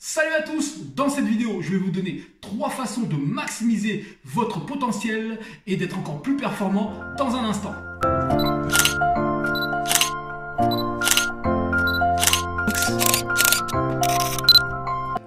Salut à tous! Dans cette vidéo, je vais vous donner 3 façons de maximiser votre potentiel et d'être encore plus performant dans un instant.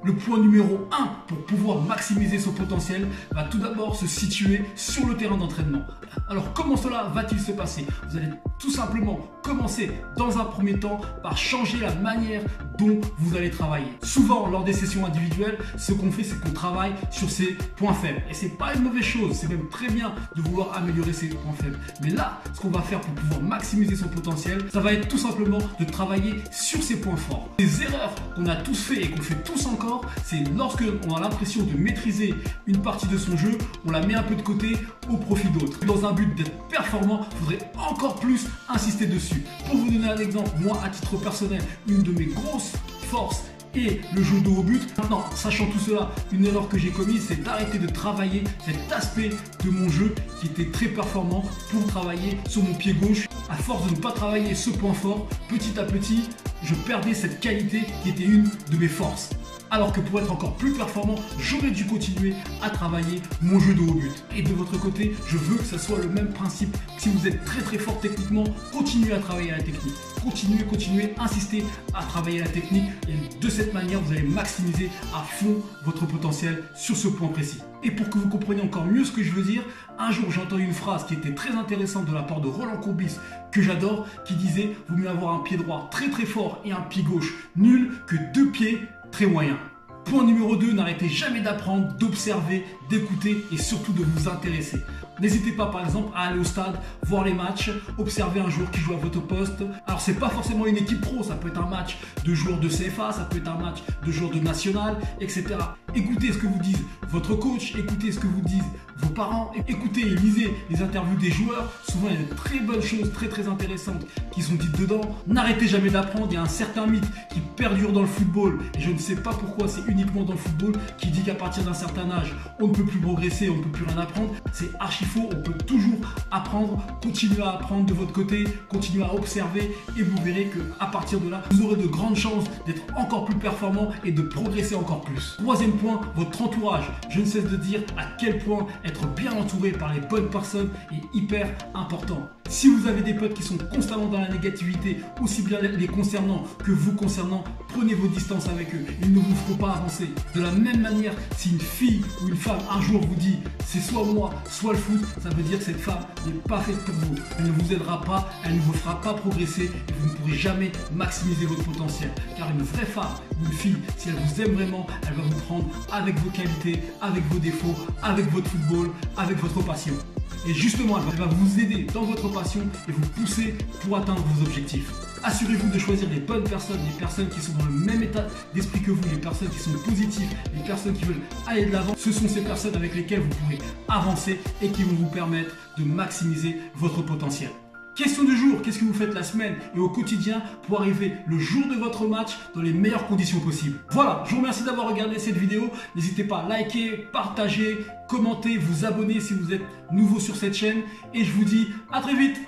Le point numéro 1 pour pouvoir maximiser son potentiel va tout d'abord se situer sur le terrain d'entraînement. Alors comment cela va-t-il se passer? Vous allez tout simplement commencer dans un premier temps par changer la manière dont vous allez travailler. Souvent lors des sessions individuelles, ce qu'on fait c'est qu'on travaille sur ses points faibles. Et c'est pas une mauvaise chose, c'est même très bien de vouloir améliorer ses points faibles. Mais là, ce qu'on va faire pour pouvoir maximiser son potentiel, ça va être tout simplement de travailler sur ses points forts. Les erreurs qu'on a tous fait et qu'on fait tous encore, c'est lorsque on a l'impression de maîtriser une partie de son jeu, on la met un peu de côté au profit d'autres. Dans un but d'être performant, il faudrait encore plus insister dessus. Pour vous donner un exemple, moi à titre personnel, une de mes grosses forces et le jeu de haut but. Maintenant, sachant tout cela, une erreur que j'ai commise, c'est d'arrêter de travailler cet aspect de mon jeu qui était très performant pour travailler sur mon pied gauche. À force de ne pas travailler ce point fort, petit à petit, je perdais cette qualité qui était une de mes forces. Alors que pour être encore plus performant, j'aurais dû continuer à travailler mon jeu de haut but. Et de votre côté, je veux que ça soit le même principe. Si vous êtes très fort techniquement, continuez à travailler la technique. Continuez, insistez à travailler la technique. Et de cette manière, vous allez maximiser à fond votre potentiel sur ce point précis. Et pour que vous compreniez encore mieux ce que je veux dire, un jour j'ai entendu une phrase qui était très intéressante de la part de Roland Courbis, que j'adore, qui disait « Vaut mieux avoir un pied droit très fort et un pied gauche nul que 2 pieds très moyens ». Point numéro 2, n'arrêtez jamais d'apprendre, d'observer, d'écouter et surtout de vous intéresser. N'hésitez pas par exemple à aller au stade, voir les matchs, observer un joueur qui joue à votre poste. Alors c'est pas forcément une équipe pro, ça peut être un match de joueurs de CFA, ça peut être un match de joueurs de national, etc. Écoutez ce que vous disent votre coach, écoutez ce que vous disent vos parents, écoutez et lisez les interviews des joueurs. Souvent il y a de très bonnes choses, très intéressantes qui sont dites dedans. N'arrêtez jamais d'apprendre, il y a un certain mythe qui perdure dans le football et je ne sais pas pourquoi c'est uniquement dans le football qui dit qu'à partir d'un certain âge on ne peut plus progresser, on ne peut plus rien apprendre. C'est archi faux, on peut toujours apprendre, continuez à apprendre de votre côté, continuez à observer et vous verrez qu'à partir de là vous aurez de grandes chances d'être encore plus performant et de progresser encore plus. Troisième point, votre entourage. Je ne cesse de dire à quel point être bien entouré par les bonnes personnes est hyper important. Si vous avez des potes qui sont constamment dans la négativité, aussi bien les concernant que vous concernant, prenez vos distances avec eux. Ils ne vous feront pas avancer. De la même manière, si une fille ou une femme un jour vous dit c'est soit moi, soit le foot, ça veut dire que cette femme n'est pas faite pour vous. Elle ne vous aidera pas, elle ne vous fera pas progresser et vous ne pourrez jamais maximiser votre potentiel. Car une vraie femme ou une fille, si elle vous aime vraiment, elle va vous prendre avec vos qualités, avec vos défauts, avec votre football, avec votre passion. Et justement, elle va vous aider dans votre passion et vous pousser pour atteindre vos objectifs. Assurez-vous de choisir les bonnes personnes, les personnes qui sont dans le même état d'esprit que vous, les personnes qui sont positives, les personnes qui veulent aller de l'avant. Ce sont ces personnes avec lesquelles vous pourrez avancer et qui vont vous permettre de maximiser votre potentiel. Question du jour, qu'est-ce que vous faites la semaine et au quotidien pour arriver le jour de votre match dans les meilleures conditions possibles? Voilà, je vous remercie d'avoir regardé cette vidéo. N'hésitez pas à liker, partager, commenter, vous abonner si vous êtes nouveau sur cette chaîne. Et je vous dis à très vite.